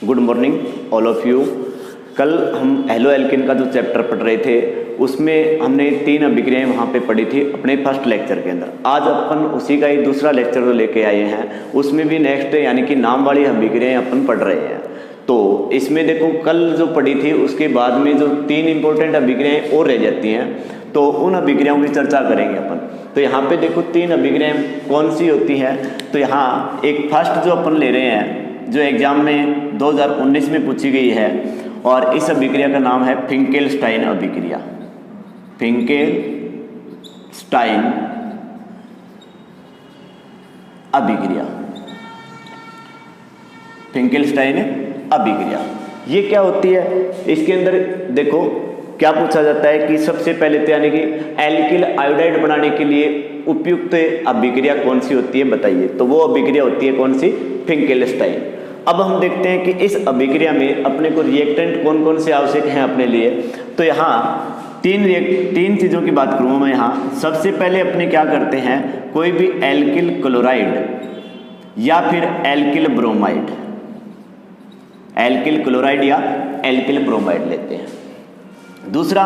Good morning all of you. कल हम halo alkane का जो चैप्टर पढ़ रहे थे उसमें हमने 3 अभिक्रियाएं वहाँ पे पढ़ी थी अपने फर्स्ट लेक्चर के अंदर। आज अपन उसी का ही दूसरा लेक्चर जो लेके आए हैं उसमें भी नेक्स्ट यानी कि नाम वाली अभिक्रियाएं अपन पढ़ रहे हैं। तो इसमें देखो कल जो पढ़ी थी उसके बाद में जो 3 इंपॉर्टेंट अभिक्रियाएं और रह जाती हैं तो उन अभिक्रियाओं की चर्चा करेंगे अपन। तो यहाँ पे देखो 3 अभिक्रियाएं कौन सी होती हैं। तो यहाँ एक फर्स्ट जो अपन ले रहे हैं जो एग्जाम में 2019 में पूछी गई है और इस अभिक्रिया का नाम है फिंकेलस्टाइन अभिक्रिया। फिंकेलस्टाइन अभिक्रिया, फिंकेलस्टाइन अभिक्रिया ये क्या होती है। इसके अंदर देखो क्या पूछा जाता है कि सबसे पहले तो यानी कि एल्किल आयोडाइड बनाने के लिए उपयुक्त अभिक्रिया कौन सी होती है बताइए। तो वो अभिक्रिया होती है कौन सी, फिंकेलस्टाइन। अब हम देखते हैं कि इस अभिक्रिया में अपने को रिएक्टेंट कौन कौन से आवश्यक हैं अपने लिए। तो यहाँ तीन चीज़ों की बात करूँगा मैं। यहाँ सबसे पहले अपने क्या करते हैं, कोई भी एल्किल क्लोराइड या फिर एल्किल ब्रोमाइड, एल्किल क्लोराइड या एल्किल ब्रोमाइड लेते हैं। दूसरा,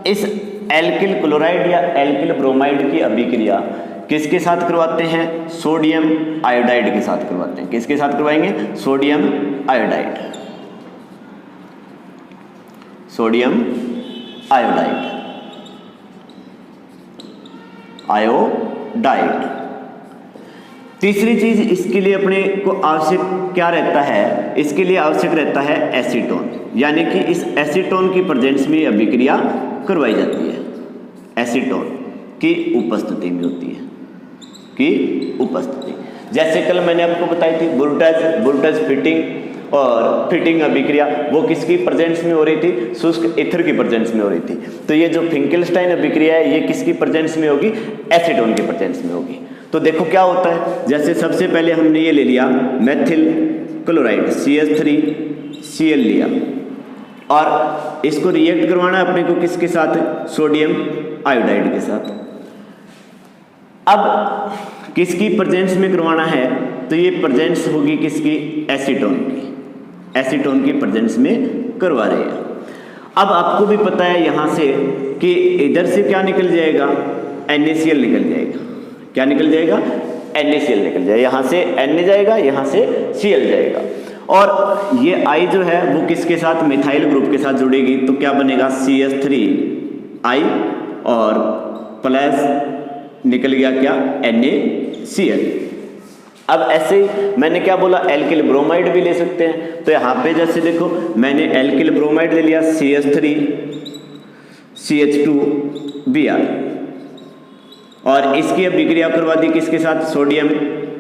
इस एल्किल क्लोराइड या एल्किल ब्रोमाइड की अभिक्रिया किसके साथ करवाते हैं, सोडियम आयोडाइड के साथ करवाते हैं। किसके साथ करवाएंगे, sodium iodide, sodium iodide, iodide. तीसरी चीज इसके लिए अपने को आवश्यक क्या रहता है, इसके लिए आवश्यक रहता है एसीटोन, यानी कि इस एसीटोन की प्रेजेंस में अभिक्रिया करवाई जाती है। एसीटोन की उपस्थिति में होती है, की उपस्थिति। जैसे कल मैंने आपको बताई थी बुल्टज फिटिंग और फिटिंग अभिक्रिया, वो किसकी प्रेजेंस में हो रही थी, शुष्क ईथर की प्रेजेंस में हो रही थी। तो ये जो फिंकेलस्टाइन अभिक्रिया है ये किसकी प्रेजेंस में होगी, एसीटोन की प्रेजेंस में होगी। तो देखो क्या होता है, जैसे सबसे पहले हमने ये ले लिया मेथिल क्लोराइड CH3Cl लिया और इसको रिएक्ट करवाना है अपने को किसके साथ, सोडियम आयोडाइड के साथ। अब किसकी प्रेजेंस में करवाना है, तो ये प्रेजेंस होगी किसकी, एसीटोन की, एसीटोन की प्रेजेंस में करवा रहे हैं। अब आपको भी पता है यहां से कि इधर से क्या निकल जाएगा, NaCl निकल जाएगा। क्या निकल जाएगा, NaCl निकल जाएगा। यहां से Na जाएगा, यहां से Cl जाएगा और ये I जो है वो किसके साथ, मिथाइल ग्रुप के साथ जुड़ेगी। तो क्या बनेगा, CH3I और प्लस निकल गया क्या, NaCl। अब ऐसे ही मैंने क्या बोला, एल्किल ब्रोमाइड भी ले सकते हैं। तो यहाँ पे जैसे देखो मैंने एल्किल ब्रोमाइड ले लिया CH3CH2Br और इसकी अभिक्रिया करवा दी किसके साथ, सोडियम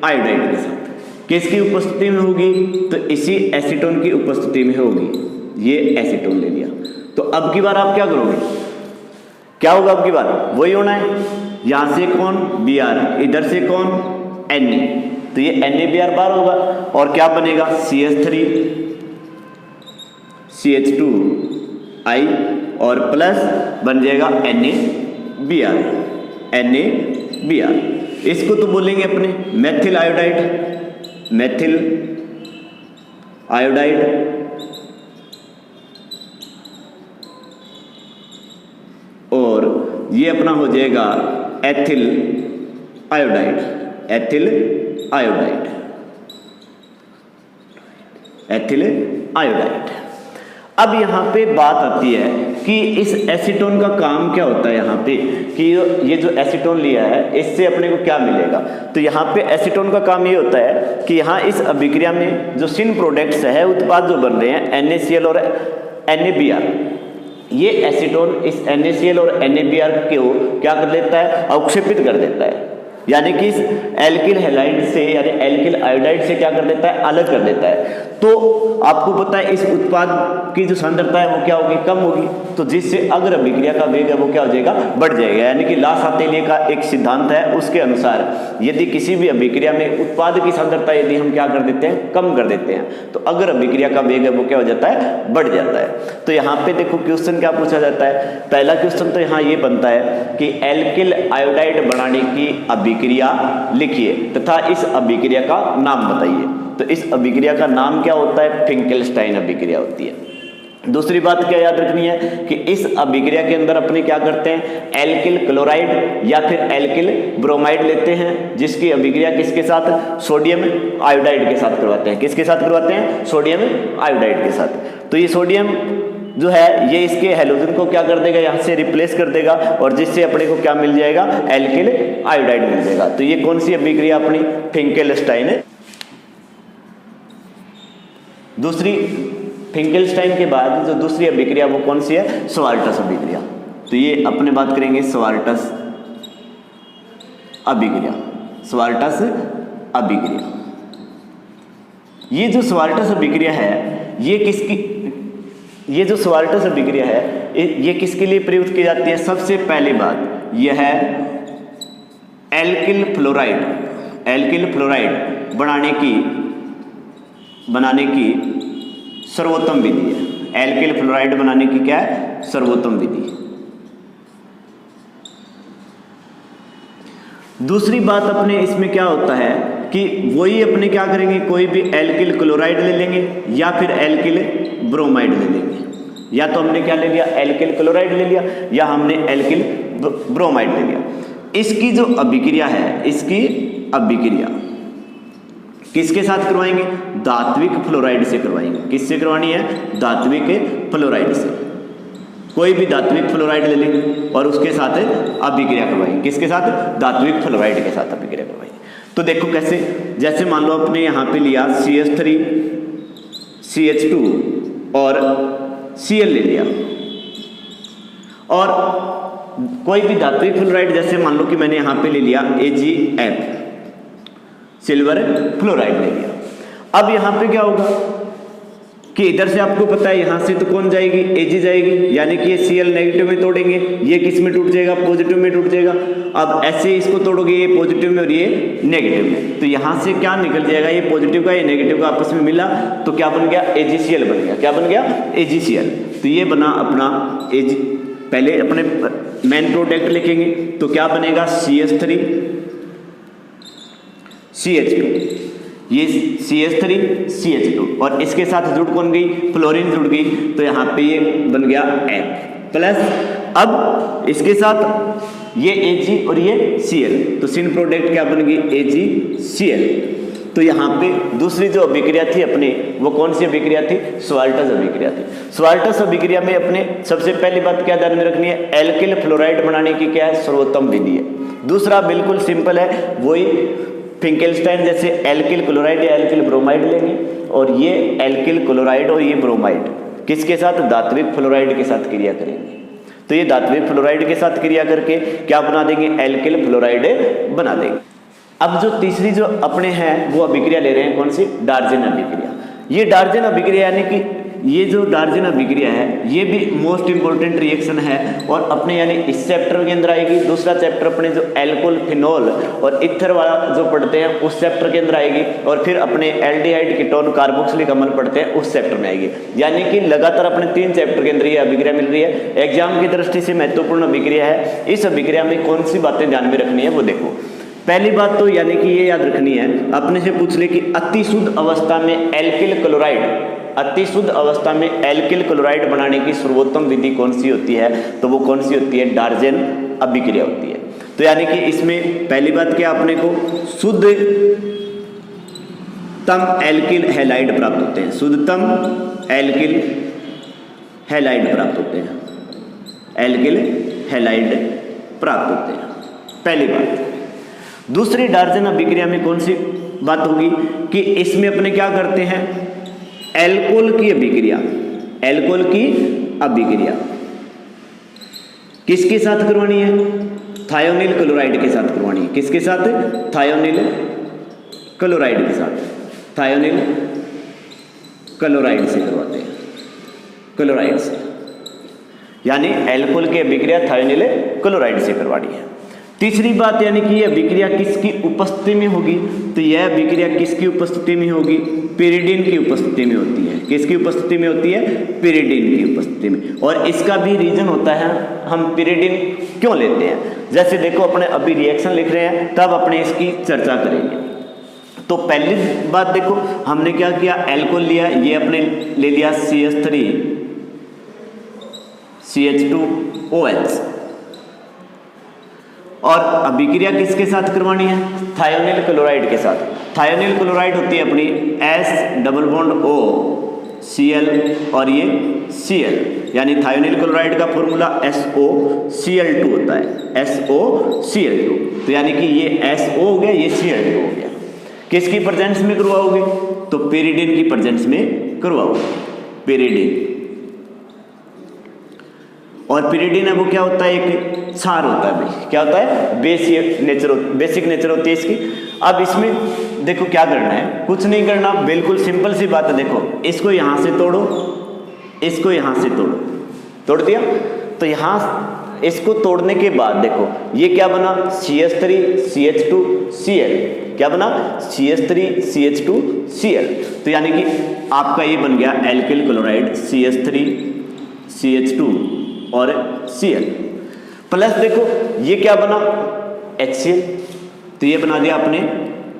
आयोडाइड के साथ। किसकी उपस्थिति में होगी, तो इसी एसीटोन की उपस्थिति में होगी। ये एसीटोन ले लिया। तो अब की बार आप क्या करोगे, क्या होगा अब की बार, वही होना है। यहां से कौन, Br, इधर से कौन, Na, तो ये NaBr बार होगा और क्या बनेगा, CH3CH2I और प्लस बन जाएगा NaBr, NaBr। इसको तो बोलेंगे अपने मेथिल आयोडाइड, मेथिल आयोडाइड और ये अपना हो जाएगा ethyl iodide, ethyl iodide, ethyl iodide. अब यहाँ पे बात आती है कि इस एसीटोन का काम क्या होता है यहाँ पे, कि ये जो एसीटोन लिया है इससे अपने को क्या मिलेगा। तो यहाँ पे एसीटोन का काम ये होता है कि यहाँ इस अभिक्रिया में जो सिन प्रोडक्ट्स है, उत्पाद जो बन रहे हैं NaCl और NaBr, ये एसीटोन इस NaCl और NaBr को क्या कर देता है, अवक्षेपित कर देता है, यानी कि इस एल्किल हैलाइड से यानी एल्किल आयोडाइड से क्या कर देता है, अलग कर देता है। तो आपको पता है इस उत्पाद की जो सांद्रता है वो क्या होगी, कम होगी। तो जिससे अगर अभिक्रिया का वेग है वो क्या हो जाएगा, बढ़ जाएगा। यानी कि ला सातेलिए का एक सिद्धांत है, उसके अनुसार यदि किसी भी अभिक्रिया में उत्पाद की सांद्रता यदि हम क्या कर देते हैं, कम कर देते हैं, तो अगर अभिक्रिया का वेग है वो क्या हो जाता है, बढ़ जाता है। तो यहाँ पे देखो क्वेश्चन क्या पूछा जाता है, पहला क्वेश्चन तो यहाँ ये बनता है कि एल्किल आयोडाइड बनाने की अभिक्रिया लिखिए तथा इस अभिक्रिया का नाम बताइए। तो इस अभिक्रिया का नाम क्या होता है? फिंकेल्स्टाइन अभिक्रिया होती है। दूसरी बात क्या याद रखनी है कि इस अभिक्रिया के अंदर अपने क्या करते हैं? एल्किल क्लोराइड या फिर एल्किल ब्रोमाइड लेते हैं, जिसकी अभिक्रिया किसके साथ? सोडियम आयोडाइड के साथ करवाते हैं। किसके साथ करवाते हैं? सोडियम आयोडाइड के साथ। तो ये सोडियम जो है ये इसके हैलोजन को क्या कर देगा? यहाँ से रिप्लेस कर देगा और जिससे अपने को क्या मिल जाएगा? एल्किल आयोडाइड मिल जाएगा। तो ये कौन सी अभिक्रिया अपनी? फिंकेल्स्टाइन है। दूसरी फिंकेल्स्टाइन के बाद जो दूसरी अभिक्रिया वो कौन सी है? स्वार्टस अभिक्रिया। तो ये अपने बात करेंगे स्वार्टस अभिक्रिया। स्वार्टस अभिक्रिया, ये जो स्वार्टस अभिक्रिया है ये जो स्वार्टस अभिक्रिया है ये किसके लिए प्रयुक्त की जाती है? सबसे पहली बात यह है एल्किल फ्लोराइड बनाने की सर्वोत्तम विधि है। एल्किल फ्लोराइड बनाने की क्या है? सर्वोत्तम विधि। दूसरी बात अपने इसमें क्या होता है कि वही अपने क्या करेंगे? कोई भी एल्किल क्लोराइड ले लेंगे या फिर एल्किल ब्रोमाइड ले लेंगे। या तो हमने क्या ले लिया? एल्किल क्लोराइड ले लिया या हमने एल्किल ब्रोमाइड ले लिया। इसकी जो अभिक्रिया है, इसकी अभिक्रिया किसके साथ करवाएंगे? धात्विक फ्लोराइड से करवाएंगे। किससे करवानी है? धात्विक फ्लोराइड से। कोई भी धात्विक फ्लोराइड ले लेंगे और उसके साथ अभिक्रिया करवाएंगे। किसके साथ? धात्विक फ्लोराइड के साथ अभिक्रिया करवाएंगे। तो देखो कैसे, जैसे मान लो आपने यहाँ पे लिया CH3 CH2 और Cl ले लिया, और कोई भी धात्विक फ्लोराइड, जैसे मान लो कि मैंने यहाँ पे ले लिया AgF सिल्वर फ्लोराइड ले लिया। अब यहाँ पे क्या होगा कि इधर से आपको पता है यहाँ से तो कौन जाएगी? Ag जाएगी, यानी कि ये Cl नेगेटिव में तोड़ेंगे, ये किस में टूट जाएगा? पॉजिटिव में टूट जाएगा। अब ऐसे इसको तोड़ोगे, ये पॉजिटिव में और ये नेगेटिव में, तो यहाँ से क्या निकल जाएगा? ये पॉजिटिव का ये नेगेटिव का आपस में मिला तो क्या बन गया? AgCl बन गया। क्या बन गया? AgCl। तो ये बना अपना Ag। पहले अपने मेन प्रोडक्ट लिखेंगे तो क्या बनेगा? CH3 CH2, ये CH3 CH2 और इसके साथ जुड़ कौन गई? फ्लोरीन जुड़ गई, तो यहाँ पे ये बन गया F प्लस। अब इसके साथ ये Ag और ये Cl, तो सिन प्रोडक्ट क्या बन गई? AgCl। तो यहाँ पे दूसरी जो अभिक्रिया थी अपनी, वो कौन सी अभिक्रिया थी? स्वार्टस अभिक्रिया थी। स्वार्टस अभिक्रिया में अपने सबसे पहली बात क्या ध्यान में रखनी है? एल्किल फ्लोराइड बनाने की क्या है? सर्वोत्तम विधि है। दूसरा बिल्कुल सिंपल है, वही फिंकेल्स्टाइन जैसे एल्किल क्लोराइड या एल्किल ब्रोमाइड लेंगे, और ये एल्किल क्लोराइड और ये ब्रोमाइड किसके साथ? धात्विक फ्लोराइड के साथ क्रिया करेंगे। तो ये धात्विक फ्लोराइड के साथ क्रिया करके क्या बना देंगे? एल्किल फ्लोराइड बना देंगे। अब जो तीसरी जो अपने हैं वो अभिक्रिया ले रहे हैं, कौन सी? डार्जेन अभिक्रिया। ये डार्जेन अभिक्रिया यानी कि ये जो डार्जेन अभिक्रिया है ये भी मोस्ट इंपॉर्टेंट रिएक्शन है और अपने यानी इस चैप्टर के अंदर आएगी। दूसरा चैप्टर अपने जो एल्कोहल फिनोल और इथर वाला जो पढ़ते हैं उस चैप्टर के अंदर आएगी, और फिर अपने एल्डिहाइड कीटोन कार्बोक्सिलिक अम्ल पढ़ते हैं उस चैप्टर में आएगी। यानी कि लगातार अपने 3 चैप्टर के अंदर ये अभिक्रिया मिल रही है। एग्जाम की दृष्टि से महत्वपूर्ण अभिक्रिया है। इस अभिक्रिया में कौन सी बातें ध्यान में रखनी है वो देखो। पहली बात तो यानी कि ये याद रखनी है, अपने से पूछ ले कि अति शुद्ध अवस्था में एल्किल क्लोराइड बनाने की सर्वोत्तम विधि कौन सी होती है? तो वो कौन सी होती है? डार्जेन अभिक्रिया होती है। तो यानी कि इसमें पहली बात क्या अपने को? शुद्धतम एल्किल हैलाइड प्राप्त होते हैं। शुद्धतम एल्किल हैलाइड प्राप्त होते हैं। एल्किल हैलाइड प्राप्त होते हैं, पहली बात। दूसरी डार्जेन अभिक्रिया में कौन सी बात होगी कि इसमें अपने क्या करते हैं? एल्कोहल की अभिक्रिया किसके साथ करवानी है? थायोनिल क्लोराइड के साथ करवानी है। किसके साथ? थायोनिल क्लोराइड के साथ। थायोनिल क्लोराइड से करवाते हैं, क्लोराइड से, यानी एल्कोहल की अभिक्रिया थायोनिल क्लोराइड से करवानी है। तीसरी बात यानी कि यह अभिक्रिया किसकी उपस्थिति में होगी? तो यह अभिक्रिया किसकी उपस्थिति में होगी? पिरिडीन की उपस्थिति में होती है। किसकी उपस्थिति में होती है? पिरिडीन की उपस्थिति में। और इसका भी रीजन होता है, हम पिरिडीन क्यों लेते हैं। जैसे देखो अपने अभी रिएक्शन लिख रहे हैं तब अपने इसकी चर्चा करेंगे। तो पहली बात देखो, हमने क्या किया, एल्कोहल लिया, ये अपने ले लिया CH3 CH2OH, और अभिक्रिया किसके साथ करवानी है, थायोनिल क्लोराइड के साथ। थायोनिल क्लोराइड होती है अपनी S double bond O Cl और ये Cl, यानी थायोनिल क्लोराइड का फॉर्मूला SOCl2 होता है, SOCl2। तो यानी कि ये SO हो गया, ये Cl2 हो गया। किसकी प्रेजेंस में करवाओगे, तो पेरिडीन की प्रेजेंस में करवाओगे, पेरिडीन। और पेरिडीन है वो क्या होता है, एक क्षार होता है भाई, क्या होता है, बेसिक नेचर होती है इसकी। अब इसमें देखो क्या करना है, कुछ नहीं करना, बिल्कुल सिंपल सी बात है। देखो इसको यहां से तोड़ो, इसको यहां से तोड़ो, तोड़ दिया, तो यहां इसको तोड़ने के बाद देखो ये क्या बना, CH3 CH2 Cl, क्या बना, CH3 CH2 Cl। तो यानी कि आपका ये बन गया एल्किल क्लोराइड CH3 CH2 और Cl, प्लस देखो ये क्या बना, HCl, तो ये बना दिया आपने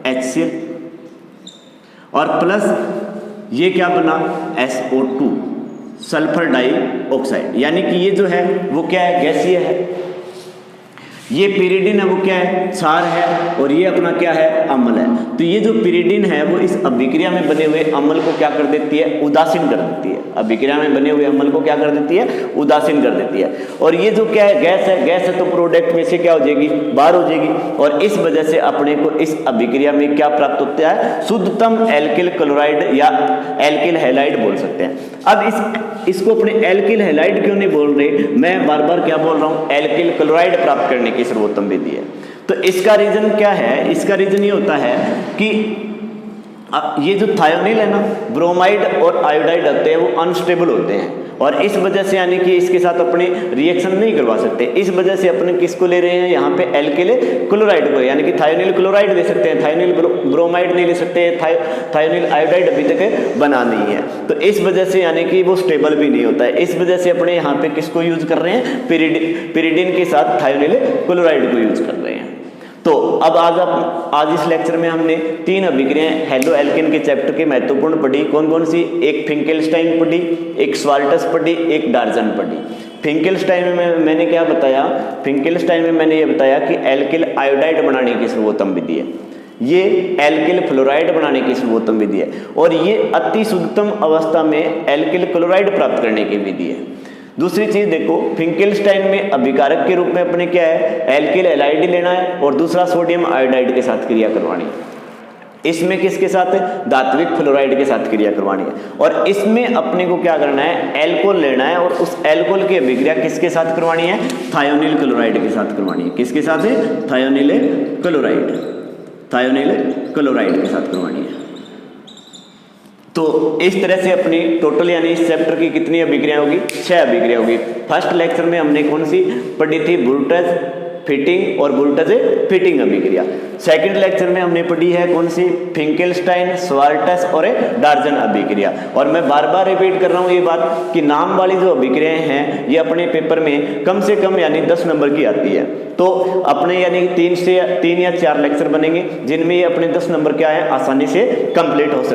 HCl, और प्लस ये क्या बना, SO2 सल्फर डाइऑक्साइड, यानी कि ये जो है वो क्या है, गैसीय है। ये पेरिडीन है वो क्या है, क्षार है, और ये अपना क्या है, अम्ल है। तो ये जो पेरिडीन है वो इस अभिक्रिया में बने हुए अम्ल को क्या कर देती है, उदासीन कर देती है। अभिक्रिया में बने हुए अम्ल को क्या कर देती है, उदासीन कर देती है। और ये जो क्या है, गैस है, तो प्रोडक्ट में से क्या हो जाएगी, बाहर हो जाएगी, और इस वजह से अपने को इस अभिक्रिया में क्या प्राप्त होता है, शुद्धतम एल्किल क्लोराइड या एल्किल हैलाइड बोल सकते हैं। अब इसको अपने एल्किल हैलाइड क्यों नहीं बोल रहे, मैं बार बार क्या बोल रहा हूं, एल्किल क्लोराइड प्राप्त करने की सर्वोत्तम विधि है। तो इसका रीजन क्या है, इसका रीजन ये होता है कि ये जो थायोनिल है ना, ब्रोमाइड और आयोडाइड होते हैं वो अनस्टेबल होते हैं, और इस वजह से यानी कि इसके साथ अपने रिएक्शन नहीं करवा सकते। इस वजह से अपने किसको ले रहे हैं यहाँ पे, एल्किल क्लोराइड को, यानी कि थायोनिल क्लोराइड ले सकते हैं, थायोनिल ब्रोमाइड नहीं ले सकते, थायोनिल आयोडाइड अभी तक बना नहीं है। तो इस वजह से यानी कि वो स्टेबल भी नहीं होता है। इस वजह से अपने यहाँ पे किसको यूज कर रहे हैं, पेरिडीन के साथ थायोनिल क्लोराइड को यूज कर रहे हैं। तो अब आज इस लेक्चर में हमने 3 अभिक्रियाएं हेलो एल्केन के चैप्टर के महत्वपूर्ण पढ़ी। कौन कौन सी, एक फिंकेलस्टाइन पढ़ी, एक स्वाल्टस पढ़ी, एक डार्जन पढ़ी। फिंकेलस्टाइन में मैंने क्या बताया, फिंकेलस्टाइन में मैंने ये बताया कि एल्किल आयोडाइड बनाने की सर्वोत्तम विधि है, ये एल्किल फ्लोराइड बनाने की सर्वोत्तम विधि है, और ये अति शुद्धतम अवस्था में एल्किल क्लोराइड प्राप्त करने की विधि है। दूसरी चीज देखो, फिंकेलस्टाइन में अभिकारक के रूप में अपने क्या है, एल्किल हैलाइड लेना है, और दूसरा सोडियम आयोडाइड के साथ क्रिया करवानी है। इसमें किसके साथ है, धात्विक फ्लोराइड के साथ क्रिया करवानी है। और इसमें अपने को क्या करना है, एल्कोहल लेना है, और उस एल्कोहल की अभिक्रिया किसके साथ करवानी है, थायोनिल क्लोराइड के साथ करवानी है। किसके साथ है, थायोनिल क्लोराइड, थायोनिल क्लोराइड के साथ करवानी है। तो इस तरह से अपनी टोटल यानी इस चैप्टर की कितनी अभिक्रिया होगी, 6 अभिक्रिया होगी। फर्स्ट लेक्चर में हमने कौन सी पढ़ी थी, वोल्टेज फिटिंग और वोल्टेज फिटिंग अभिक्रिया। सेकंड लेक्चर में हमने पढ़ी है कौन सी, फिंकेलस्टाइन, स्वाल्टस और डार्जन अभिक्रिया। और मैं बार बार रिपीट कर रहा हूँ ये बात कि नाम वाली जो अभिक्रियाएं हैं ये अपने पेपर में कम से कम यानी 10 नंबर की आती है। तो अपने यानी 3 या 4 लेक्चर बनेंगे जिनमें ये अपने 10 नंबर क्या है आसानी से कंप्लीट हो सकते हैं।